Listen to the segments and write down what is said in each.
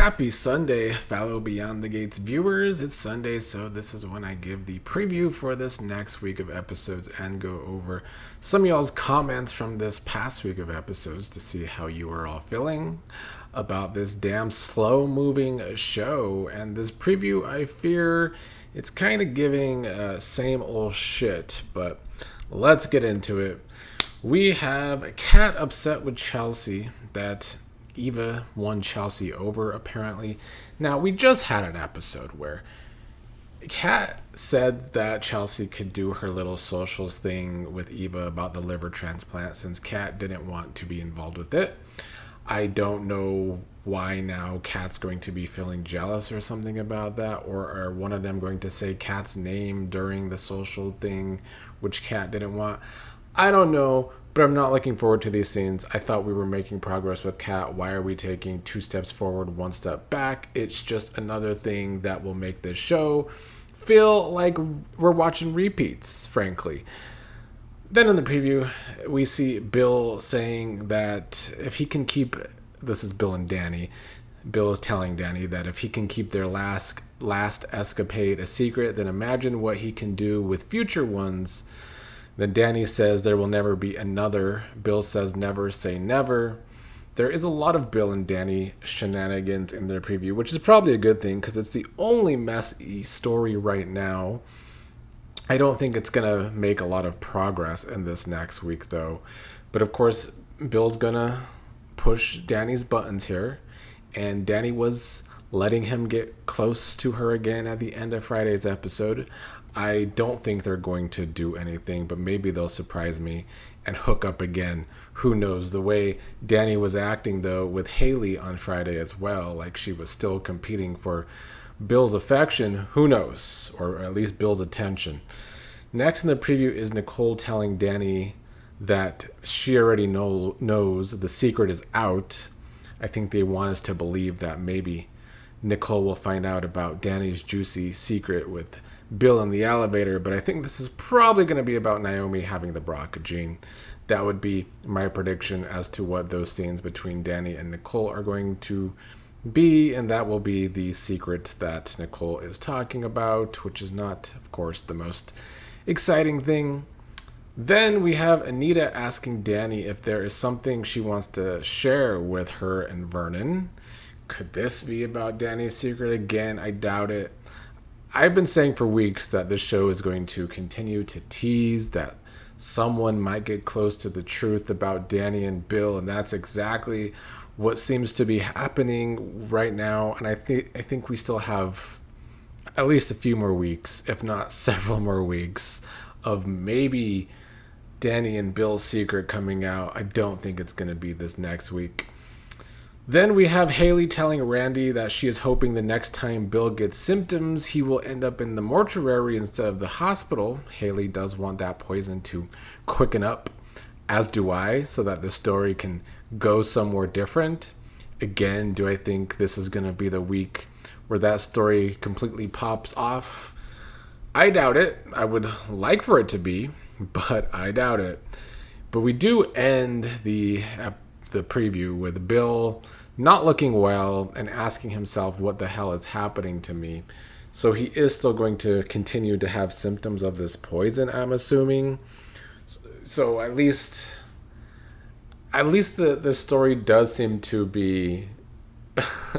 Happy Sunday, fellow Beyond the Gates viewers. It's Sunday, so this is when I give the preview for this next week of episodes and go over some of y'all's comments from this past week of episodes to see how you are all feeling about this damn slow-moving show. And this preview, I fear it's kind of giving same old shit, but let's get into it. We have Kat upset with Chelsea that Eva won Chelsea over, apparently. Now, we just had an episode where Kat said that Chelsea could do her little socials thing with Eva about the liver transplant since Kat didn't want to be involved with it. I don't know why now Kat's going to be feeling jealous or something about that, or are one of them going to say Kat's name during the social thing, which Kat didn't want. I don't know. But I'm not looking forward to these scenes. I thought we were making progress with Kat. Why are we taking 2 steps forward, 1 step back? It's just another thing that will make this show feel like we're watching repeats, frankly. Then in the preview, we see Bill saying that if he can keep... This is Bill and Dani. Bill is telling Dani that if he can keep their last escapade a secret, then imagine what he can do with future ones. Then Dani says there will never be another. Bill says never say never. There is a lot of Bill and Dani shenanigans in their preview, which is probably a good thing because it's the only messy story right now. I don't think it's going to make a lot of progress in this next week, though. But of course, Bill's going to push Dani's buttons here. And Dani was letting him get close to her again at the end of Friday's episode. I don't think they're going to do anything, but maybe they'll surprise me and hook up again. Who knows? The way Dani was acting, though, with Hayley on Friday as well, like she was still competing for Bill's affection, who knows? Or at least Bill's attention. Next in the preview is Nicole telling Dani that she already knows the secret is out. I think they want us to believe that maybe Nicole will find out about Dani's juicy secret with Bill in the elevator, but I think this is probably going to be about Naomi having the BRCA gene. That would be my prediction as to what those scenes between Dani and Nicole are going to be, and that will be the secret that Nicole is talking about, which is not, of course, the most exciting thing. Then we have Anita asking Dani if there is something she wants to share with her and Vernon. Could this be about Dani's secret again? I doubt it. I've been saying for weeks that this show is going to continue to tease that someone might get close to the truth about Dani and Bill, and that's exactly what seems to be happening right now. And I think we still have at least a few more weeks, if not several more weeks, of maybe Dani and Bill's secret coming out. I don't think it's going to be this next week. Then we have Hayley telling Randy that she is hoping the next time Bill gets symptoms, he will end up in the mortuary instead of the hospital. Hayley does want that poison to quicken up, as do I, so that the story can go somewhere different. Again, do I think this is going to be the week where that story completely pops off? I doubt it. I would like for it to be, but I doubt it. But we do end the preview with Bill not looking well and asking himself what the hell is happening to me. So he is still going to continue to have symptoms of this poison, I'm assuming. So at least the story does seem to be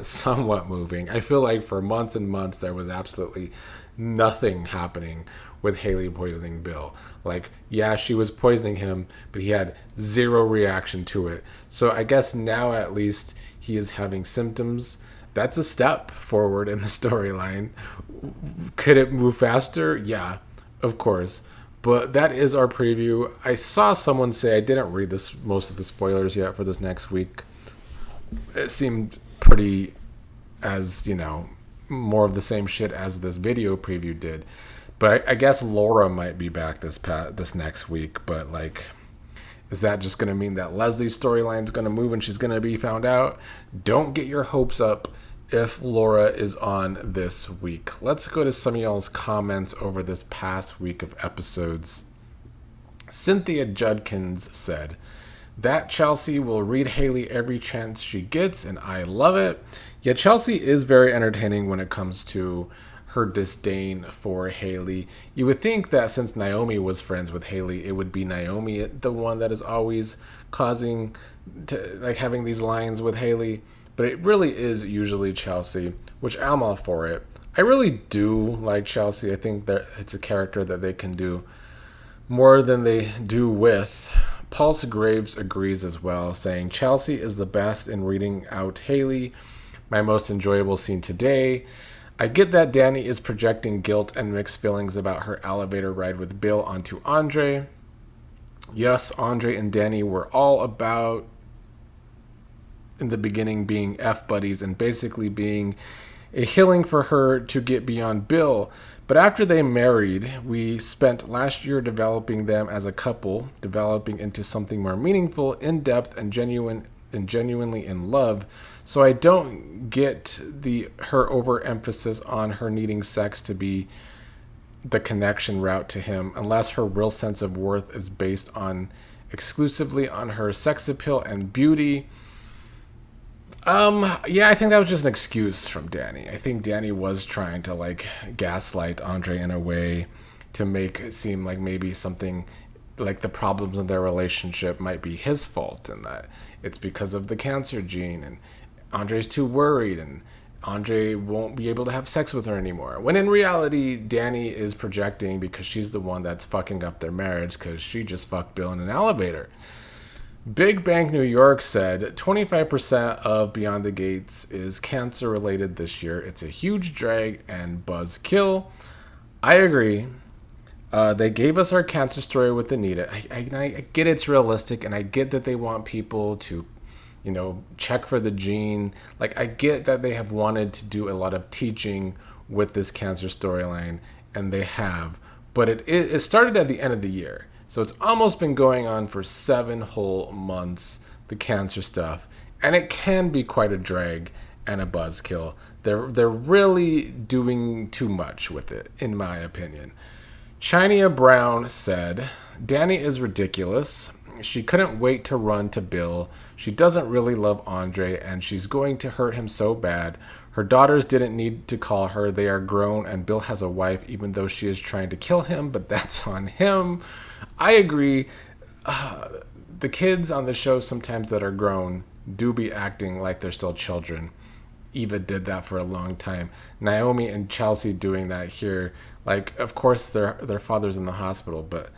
somewhat moving. I feel like for months and months there was absolutely nothing happening with Hayley poisoning Bill. Like, yeah, she was poisoning him, but he had zero reaction to it. So I guess now at least he is having symptoms. That's a step forward in the storyline. Could it move faster? Yeah, of course. But that is our preview. I saw someone say, I didn't read most of the spoilers yet for this next week. It seemed pretty, as, more of the same shit as this video preview did. But I guess Laura might be back this next week. But, is that just going to mean that Leslie's storyline is going to move and she's going to be found out? Don't get your hopes up if Laura is on this week. Let's go to some of y'all's comments over this past week of episodes. Cynthia Judkins said, That Chelsea will read Hayley every chance she gets, and I love it. Yeah, Chelsea is very entertaining when it comes to her disdain for Hayley. You would think that since Naomi was friends with Hayley, it would be Naomi the one that is always causing like having these lines with Hayley, but it really is usually Chelsea, which I'm all for it. I really do like Chelsea. I think that it's a character that they can do more than they do with. Pulse Graves agrees as well, saying Chelsea is the best in reading out Hayley. My most enjoyable scene today. I get that Dani is projecting guilt and mixed feelings about her elevator ride with Bill onto Andre. Yes, Andre and Dani were all about, in the beginning, being F buddies and basically being a healing for her to get beyond Bill. But after they married, we spent last year developing them as a couple, developing into something more meaningful, in depth, and genuinely in love. So I don't get her overemphasis on her needing sex to be the connection route to him, unless her real sense of worth is based on exclusively on her sex appeal and beauty. Yeah, I think that was just an excuse from Dani. I think Dani was trying to like gaslight Andre in a way to make it seem like maybe something like the problems in their relationship might be his fault and that it's because of the cancer gene and Andre's too worried and Andre won't be able to have sex with her anymore. When in reality, Dani is projecting because she's the one that's fucking up their marriage because she just fucked Bill in an elevator. Big Bank New York said 25% of Beyond the Gates is cancer related this year. It's a huge drag and buzzkill. I agree. They gave us our cancer story with Anita. I get it's realistic and I get that they want people to, check for the gene. Like, I get that they have wanted to do a lot of teaching with this cancer storyline, and they have. But it started at the end of the year. So it's almost been going on for 7 whole months, the cancer stuff. And it can be quite a drag and a buzzkill. They're really doing too much with it, in my opinion. Chania Brown said, Dani is ridiculous. She couldn't wait to run to Bill. She doesn't really love Andre, and she's going to hurt him so bad. Her daughters didn't need to call her. They are grown, and Bill has a wife, even though she is trying to kill him, but that's on him. I agree. The kids on the show sometimes that are grown do be acting like they're still children. Eva did that for a long time. Naomi and Chelsea doing that here. Like, of course, their father's in the hospital, but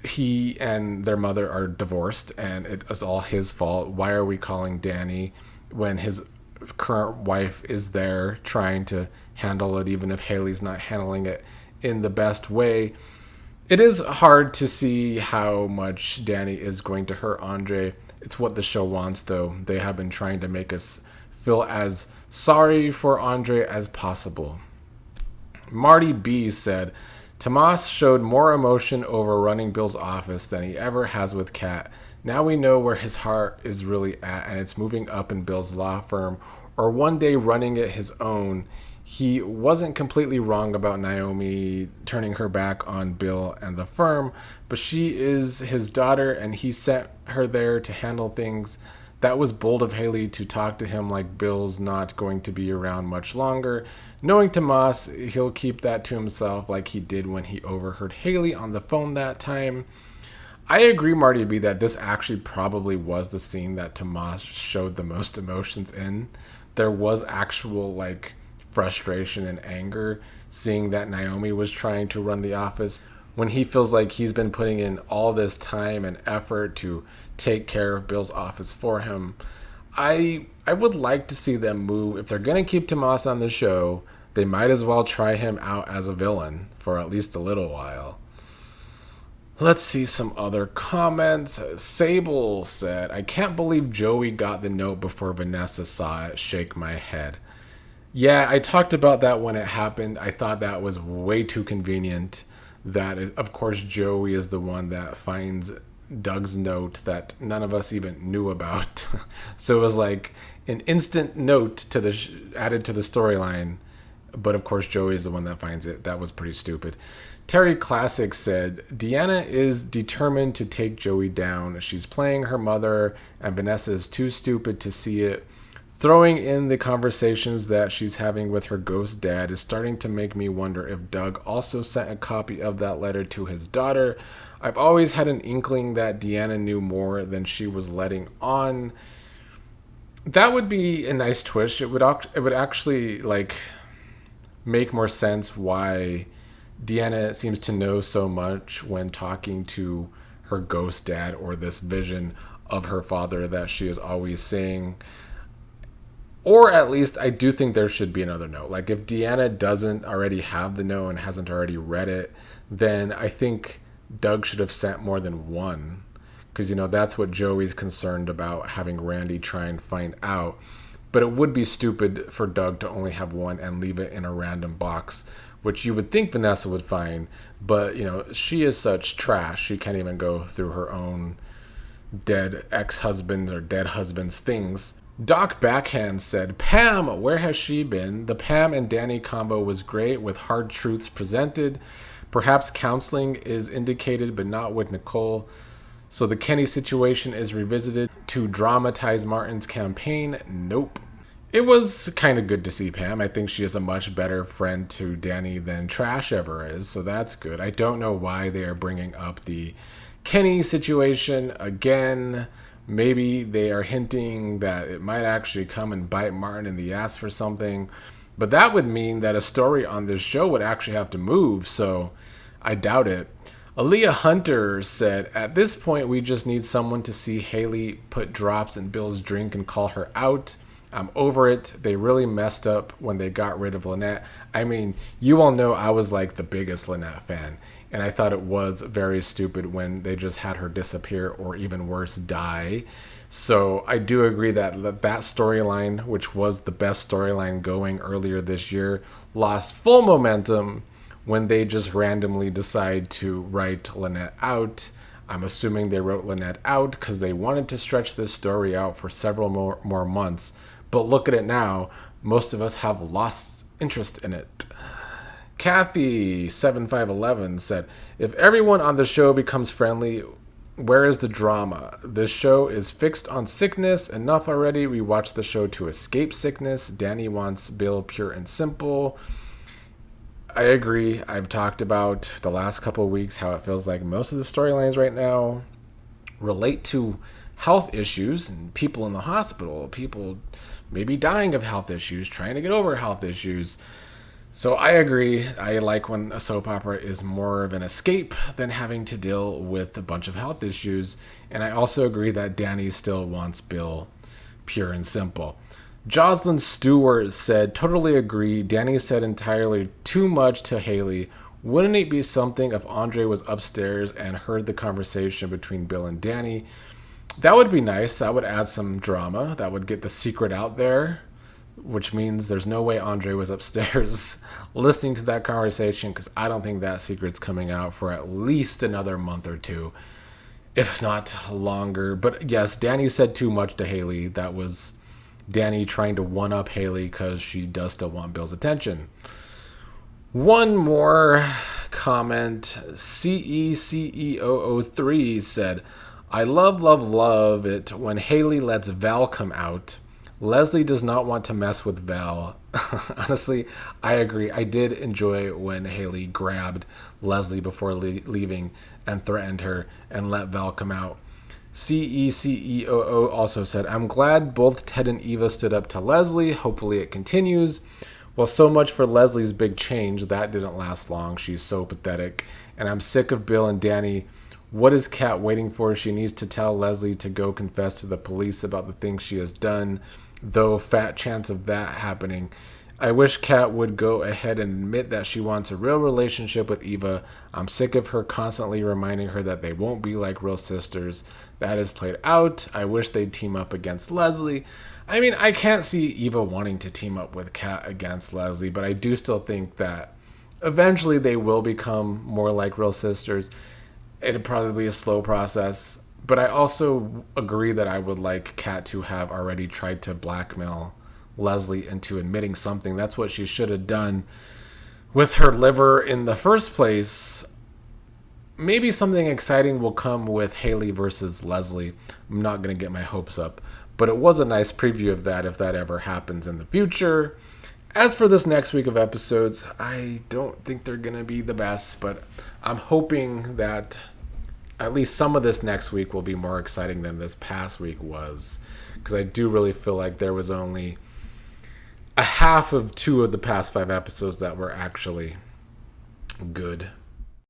he and their mother are divorced, and it is all his fault. Why are we calling Dani when his current wife is there trying to handle it, even if Hayley's not handling it in the best way? It is hard to see how much Dani is going to hurt Andre. It's what the show wants, though. They have been trying to make us feel as sorry for Andre as possible. Marty B said, Tomas showed more emotion over running Bill's office than he ever has with Kat. Now we know where his heart is really at, and it's moving up in Bill's law firm, or one day running it his own. He wasn't completely wrong about Naomi turning her back on Bill and the firm, but she is his daughter, and he sent her there to handle things. That was bold of Hayley to talk to him like Bill's not going to be around much longer. Knowing Tomas, he'll keep that to himself like he did when he overheard Hayley on the phone that time. I agree, Marty B, that this actually probably was the scene that Tomas showed the most emotions in. There was actual, frustration and anger seeing that Naomi was trying to run the office when he feels like he's been putting in all this time and effort to take care of Bill's office for him. I would like to see them move. If they're going to keep Tomas on the show, they might as well try him out as a villain for at least a little while. Let's see some other comments. Sable said, I can't believe Joey got the note before Vanessa saw it. Shake my head. Yeah, I talked about that when it happened. I thought that was way too convenient. Of course, Joey is the one that finds Doug's note that none of us even knew about. So it was like an instant note added to the storyline. But of course, Joey is the one that finds it. That was pretty stupid. Terry Classic said, Deanna is determined to take Joey down. She's playing her mother, and Vanessa is too stupid to see it Throwing in the conversations that she's having with her ghost dad is starting to make me wonder if Doug also sent a copy of that letter to his daughter. I've always had an inkling that Deanna knew more than she was letting on. That would be a nice twist. It would actually like make more sense why Deanna seems to know so much when talking to her ghost dad, or this vision of her father that she is always saying. Or at least I do think there should be another note. Like if Deanna doesn't already have the note and hasn't already read it, then I think Doug should have sent more than one. Because, that's what Joey's concerned about, having Randy try and find out. But it would be stupid for Doug to only have one and leave it in a random box, which you would think Vanessa would find. But, she is such trash. She can't even go through her own dead ex-husband or dead husband's things. Doc Backhand said, Pam, where has she been? The Pam and Dani combo was great with hard truths presented. Perhaps counseling is indicated, but not with Nicole. So the Kenny situation is revisited to dramatize Martin's campaign. Nope. It was kind of good to see Pam. I think she is a much better friend to Dani than Trash ever is, so that's good. I don't know why they are bringing up the Kenny situation again. Maybe they are hinting that it might actually come and bite Martin in the ass for something. But that would mean that a story on this show would actually have to move, so I doubt it. Aaliyah Hunter said, at this point, we just need someone to see Hayley put drops in Bill's drink and call her out. I'm over it. They really messed up when they got rid of Lynette. I mean, you all know I was like the biggest Lynette fan, and I thought it was very stupid when they just had her disappear, or even worse, die. So I do agree that that storyline, which was the best storyline going earlier this year, lost full momentum when they just randomly decide to write Lynette out. I'm assuming they wrote Lynette out because they wanted to stretch this story out for several more months. But look at it now. Most of us have lost interest in it. Kathy7511 said, if everyone on the show becomes friendly, where is the drama? This show is fixed on sickness. Enough already. We watch the show to escape sickness. Dani wants Bill pure and simple. I agree. I've talked about the last couple of weeks how it feels like most of the storylines right now relate to health issues and people in the hospital, people maybe dying of health issues, trying to get over health issues. So I agree. I like when a soap opera is more of an escape than having to deal with a bunch of health issues. And I also agree that Dani still wants Bill pure and simple. Jocelyn Stewart said, totally agree. Dani said entirely too much to Hayley. Wouldn't it be something if Andre was upstairs and heard the conversation between Bill and Dani? That would be nice. That would add some drama. That would get the secret out there, which means there's no way Andre was upstairs listening to that conversation, because I don't think that secret's coming out for at least another month or two, if not longer. But yes, Dani said too much to Hayley. That was Dani trying to one-up Hayley because she does still want Bill's attention. One more comment. CECEO03 said, I love it when Hayley lets Val come out. Leslie does not want to mess with Val. Honestly, I agree. I did enjoy when Hayley grabbed Leslie before leaving and threatened her and let Val come out. CECEOO also said, I'm glad both Ted and Eva stood up to Leslie. Hopefully it continues. Well, so much for Leslie's big change. That didn't last long. She's so pathetic. And I'm sick of Bill and Dani. What is Kat waiting for? She needs to tell Leslie to go confess to the police about the things she has done, though fat chance of that happening. I wish Kat would go ahead and admit that she wants a real relationship with Eva. I'm sick of her constantly reminding her that they won't be like real sisters. That is played out. I wish they'd team up against Leslie. I mean, I can't see Eva wanting to team up with Kat against Leslie, but I do still think that eventually they will become more like real sisters. It'd probably be a slow process, but I also agree that I would like Kat to have already tried to blackmail Leslie into admitting something. That's what she should have done with her liver in the first place. Maybe something exciting will come with Hayley versus Leslie. I'm not going to get my hopes up. But it was a nice preview of that if that ever happens in the future. As for this next week of episodes, I don't think they're going to be the best, but I'm hoping that at least some of this next week will be more exciting than this past week was, because I do really feel like there was only a half of 2 of the past 5 episodes that were actually good.